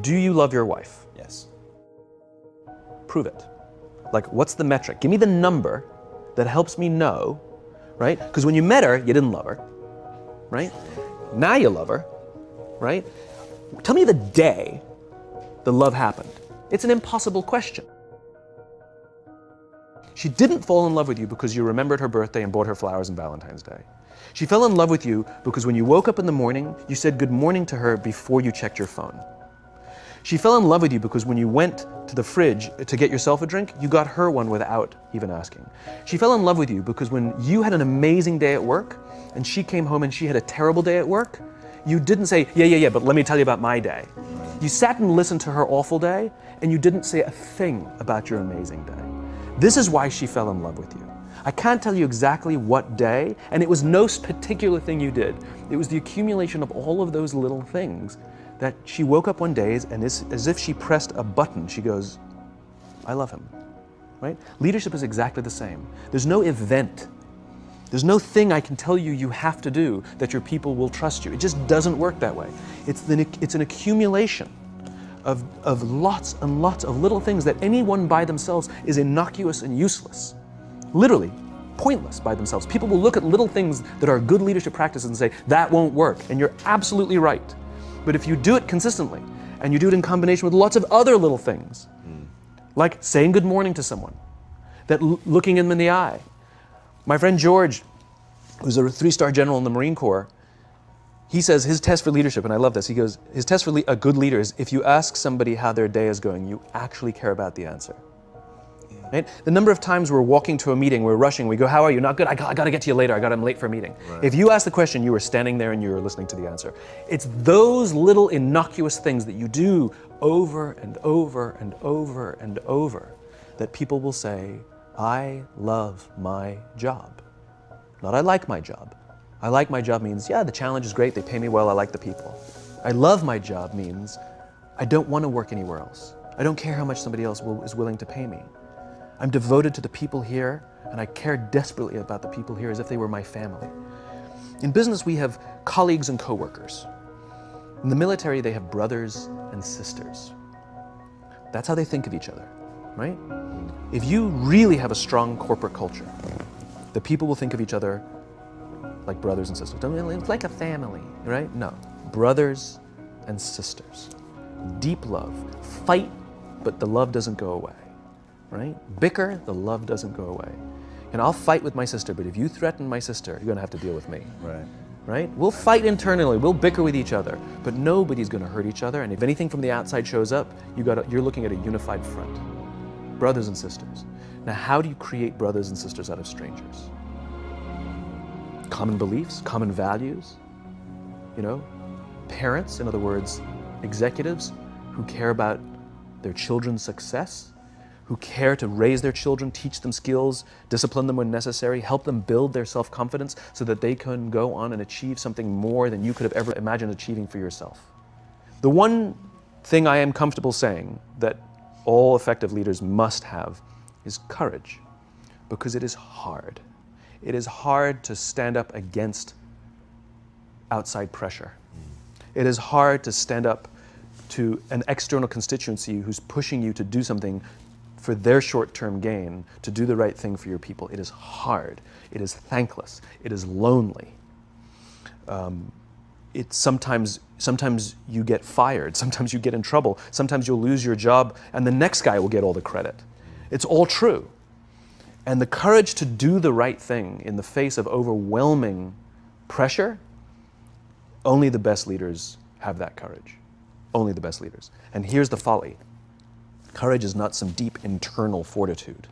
Do you love your wife? Yes. Prove it. Like, what's the metric? Give me the number that helps me know, right? Because when you met her, you didn't love her, right? Now you love her, right? Tell me the day the love happened. It's an impossible question. She didn't fall in love with you because you remembered her birthday and bought her flowers on Valentine's Day. She fell in love with you because when you woke up in the morning, you said good morning to her before you checked your phone. She fell in love with you because when you went to the fridge to get yourself a drink, you got her one without even asking. She fell in love with you because when you had an amazing day at work and she came home and she had a terrible day at work, you didn't say, yeah, but let me tell you about my day. You sat and listened to her awful day and you didn't say a thing about your amazing day. This is why she fell in love with you. I can't tell you exactly what day, and it was no particular thing you did. It was the accumulation of all of those little things that she woke up one day and as if she pressed a button, she goes, I love him, right? Leadership is exactly the same. There's no event. There's no thing I can tell you you have to do that your people will trust you. It just doesn't work that way. It's an accumulation of lots and lots of little things that anyone by themselves is innocuous and useless. Literally, pointless by themselves. People will look at little things that are good leadership practices and say, that won't work. And you're absolutely right. But if you do it consistently, and you do it in combination with lots of other little things, like saying good morning to someone, that looking them in the eye. My friend George, who's a 3-star general in the Marine Corps, he says his test for leadership, and I love this, he goes, his test for a good leader is if you ask somebody how their day is going, you actually care about the answer. Right? The number of times we're walking to a meeting, we're rushing, we go, how are you? Not good, I got to get to you later, I'm late for a meeting. Right. If you ask the question, you were standing there and you were listening to the answer. It's those little innocuous things that you do over and over and over and over that people will say, I love my job. Not I like my job. I like my job means, yeah, the challenge is great, they pay me well, I like the people. I love my job means, I don't want to work anywhere else. I don't care how much somebody else is willing to pay me. I'm devoted to the people here, and I care desperately about the people here as if they were my family. In business, we have colleagues and coworkers. In the military, they have brothers and sisters. That's how they think of each other, right? If you really have a strong corporate culture, the people will think of each other like brothers and sisters. It's like a family, right? No, brothers and sisters. Deep love. Fight, but the love doesn't go away. Right? Bicker, the love doesn't go away. And I'll fight with my sister, but if you threaten my sister, you're going to have to deal with me. Right. Right? We'll fight internally, we'll bicker with each other, but nobody's going to hurt each other. And if anything from the outside shows up, you're looking at a unified front. Brothers and sisters. Now, how do you create brothers and sisters out of strangers? Common beliefs, common values. You know, parents, in other words, executives who care about their children's success, who care to raise their children, teach them skills, discipline them when necessary, help them build their self-confidence so that they can go on and achieve something more than you could have ever imagined achieving for yourself. The one thing I am comfortable saying that all effective leaders must have is courage, because it is hard. It is hard to stand up against outside pressure. It is hard to stand up to an external constituency who's pushing you to do something for their short-term gain, to do the right thing for your people. It is hard. It is thankless. It is lonely. Sometimes you get fired. Sometimes you get in trouble. Sometimes you'll lose your job and the next guy will get all the credit. It's all true. And the courage to do the right thing in the face of overwhelming pressure, only the best leaders have that courage. Only the best leaders. And here's the folly. Courage is not some deep internal fortitude.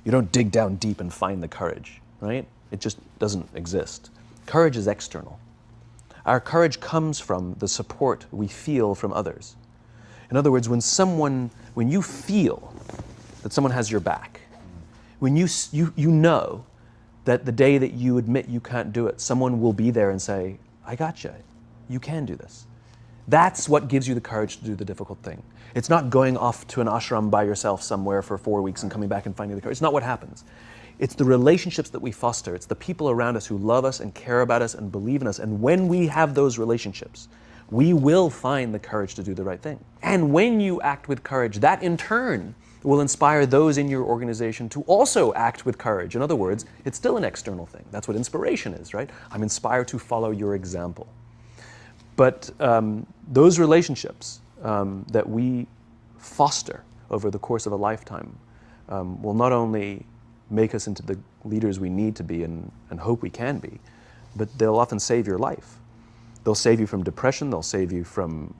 You don't dig down deep and find the courage, right? It just doesn't exist. Courage is external. Our courage comes from the support we feel from others. In other words, when you feel that someone has your back, when you know that the day that you admit you can't do it, someone will be there and say, I got you. You can do this. That's what gives you the courage to do the difficult thing. It's not going off to an ashram by yourself somewhere for 4 weeks and coming back and finding the courage. It's not what happens. It's the relationships that we foster. It's the people around us who love us and care about us and believe in us. And when we have those relationships, we will find the courage to do the right thing. And when you act with courage, that in turn will inspire those in your organization to also act with courage. In other words, it's still an external thing. That's what inspiration is, right? I'm inspired to follow your example. But those relationships that we foster over the course of a lifetime will not only make us into the leaders we need to be and hope we can be, but they'll often save your life. They'll save you from depression, they'll save you from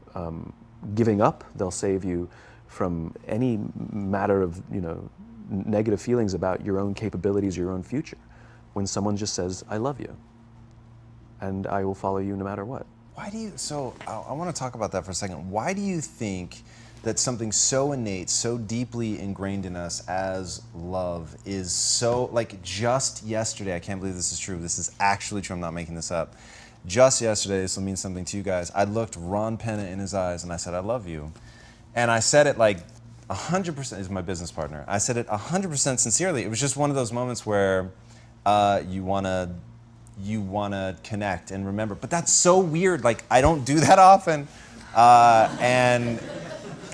giving up, they'll save you from any matter of negative feelings about your own capabilities, your own future. When someone just says, I love you, and I will follow you no matter what. Why do you, so I want to talk about that for a second. Why do you think that something so innate, so deeply ingrained in us as love is so, like just yesterday, I can't believe this is true, this is actually true, I'm not making this up. Just yesterday, this will mean something to you guys, I looked Ron Penna in his eyes and I said, I love you. And I said it like 100%, is my business partner, I said it 100% sincerely. It was just one of those moments where you wanna connect and remember, but that's so weird, like I don't do that often. And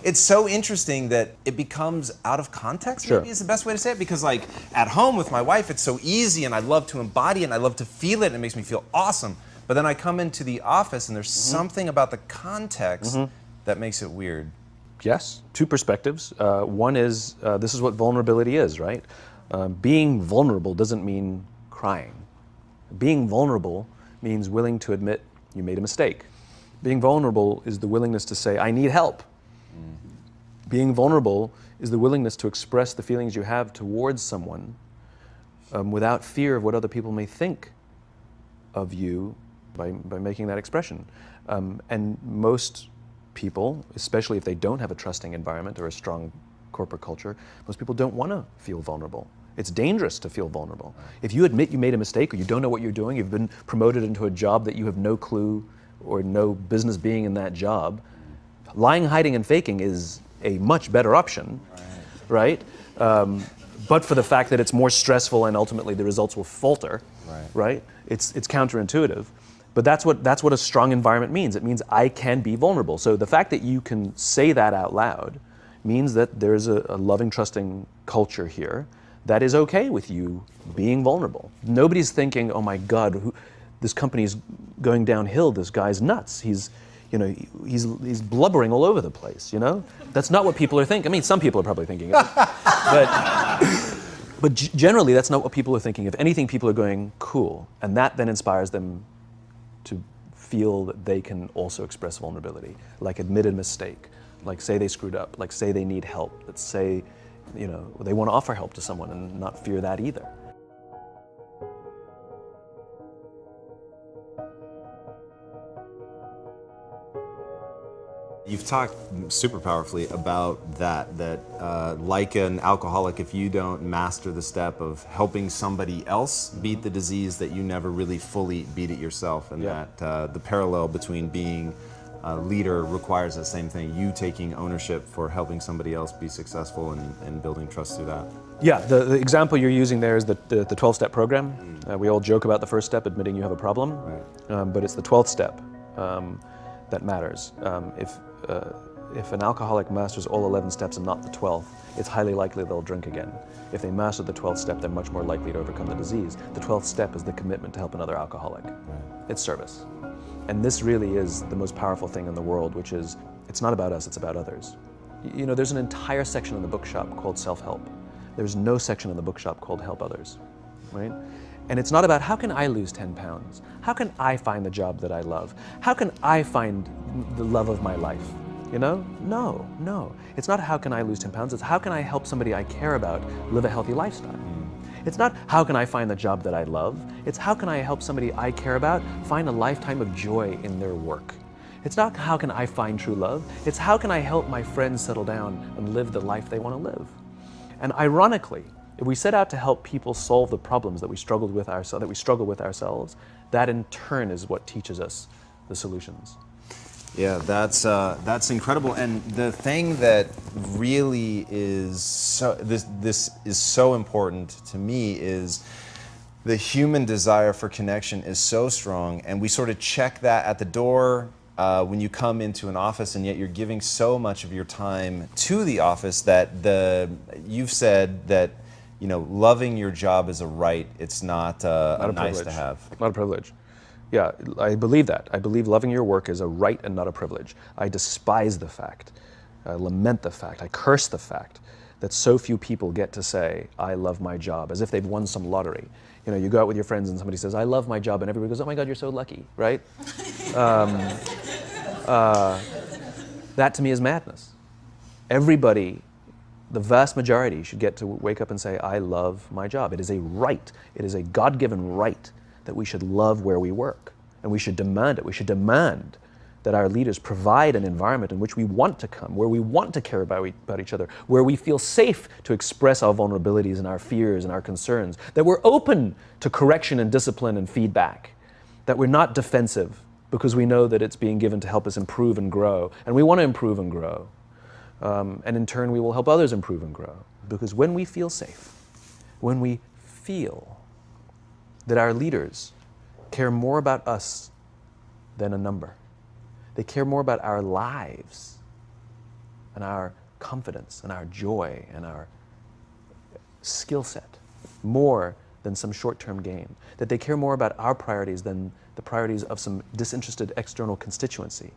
it's so interesting that it becomes out of context, Sure. maybe is the best way to say it, because like at home with my wife, it's so easy and I love to embody it and I love to feel it and it makes me feel awesome. But then I come into the office and there's something about the context that makes it weird. Yes, two perspectives. One is, this is what vulnerability is, right? Being vulnerable doesn't mean crying. Being vulnerable means willing to admit you made a mistake. Being vulnerable is the willingness to say, I need help. Being vulnerable is the willingness to express the feelings you have towards someone without fear of what other people may think of you by making that expression. And most people, especially if they don't have a trusting environment or a strong corporate culture, most people don't want to feel vulnerable. It's dangerous to feel vulnerable. If you admit you made a mistake or you don't know what you're doing, you've been promoted into a job that you have no clue or no business being in that job, lying, hiding, and faking is a much better option, right? But for the fact that it's more stressful and ultimately the results will falter, right? It's counterintuitive. But that's what a strong environment means. It means I can be vulnerable. So the fact that you can say that out loud means that there's a loving, trusting culture here that is okay with you being vulnerable. Nobody's thinking, oh my God, this company's going downhill, this guy's nuts. He's blubbering all over the place, That's not what people are thinking. I mean, some people are probably thinking of it. But generally, that's not what people are thinking. If anything, people are going, cool. And that then inspires them to feel that they can also express vulnerability, like admit a mistake, like say they screwed up, like say they need help, let's say, they want to offer help to someone and not fear that either. You've talked super powerfully about that like an alcoholic, if you don't master the step of helping somebody else beat the disease, that you never really fully beat it yourself, and that the parallel between being a leader requires the same thing, you taking ownership for helping somebody else be successful and building trust through that. Yeah, the example you're using there is the 12-step program. We all joke about the first step, admitting you have a problem, but it's the 12th step that matters. If an alcoholic masters all 11 steps and not the 12th, it's highly likely they'll drink again. If they master the 12th step, they're much more likely to overcome the disease. The 12th step is the commitment to help another alcoholic. It's service. And this really is the most powerful thing in the world, which is, it's not about us, it's about others. There's an entire section in the bookshop called self-help. There's no section in the bookshop called help others, right? And it's not about how can I lose 10 pounds? How can I find the job that I love? How can I find the love of my life? No. It's not how can I lose 10 pounds, it's how can I help somebody I care about live a healthy lifestyle. It's not how can I find the job that I love, it's how can I help somebody I care about find a lifetime of joy in their work. It's not how can I find true love, it's how can I help my friends settle down and live the life they want to live. And ironically, if we set out to help people solve the problems that we struggle with ourselves, that in turn is what teaches us the solutions. Yeah, that's incredible. And the thing that really is so this is so important to me is the human desire for connection is so strong, and we sort of check that at the door when you come into an office, and yet you're giving so much of your time to the office that you've said that loving your job is a right. It's not a nice to privilege. have. Not a privilege. Yeah, I believe that. I believe loving your work is a right and not a privilege. I despise the fact, I lament the fact, I curse the fact that so few people get to say, I love my job, as if they've won some lottery. You go out with your friends and somebody says, I love my job, and everybody goes, oh my God, you're so lucky, right? That to me is madness. Everybody, the vast majority, should get to wake up and say, I love my job. It is a right. It is a God-given right that we should love where we work. And we should demand it. We should demand that our leaders provide an environment in which we want to come, where we want to care about each other, where we feel safe to express our vulnerabilities and our fears and our concerns, that we're open to correction and discipline and feedback, that we're not defensive because we know that it's being given to help us improve and grow, and we want to improve and grow. And in turn, we will help others improve and grow. Because when we feel safe, when we feel that our leaders care more about us than a number, they care more about our lives and our confidence and our joy and our skill set more than some short-term gain, that they care more about our priorities than the priorities of some disinterested external constituency,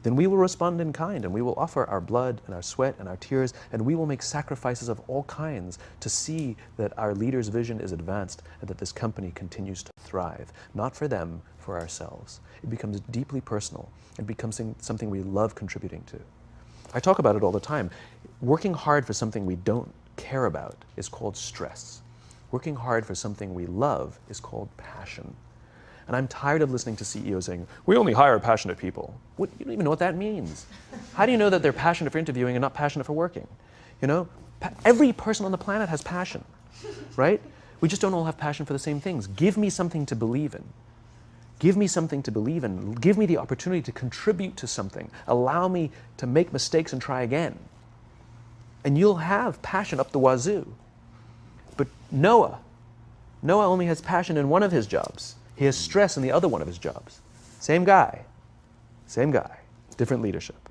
then we will respond in kind, and we will offer our blood and our sweat and our tears, and we will make sacrifices of all kinds to see that our leader's vision is advanced and that this company continues to thrive, not for them, for ourselves. It becomes deeply personal. It becomes something we love contributing to. I talk about it all the time. Working hard for something we don't care about is called stress. Working hard for something we love is called passion. And I'm tired of listening to CEOs saying, we only hire passionate people. You don't even know what that means. How do you know that they're passionate for interviewing and not passionate for working? Every person on the planet has passion, right? We just don't all have passion for the same things. Give me something to believe in. Give me something to believe in. Give me the opportunity to contribute to something. Allow me to make mistakes and try again. And you'll have passion up the wazoo. But Noah only has passion in one of his jobs. He has stress in the other one of his jobs. Same guy, different leadership.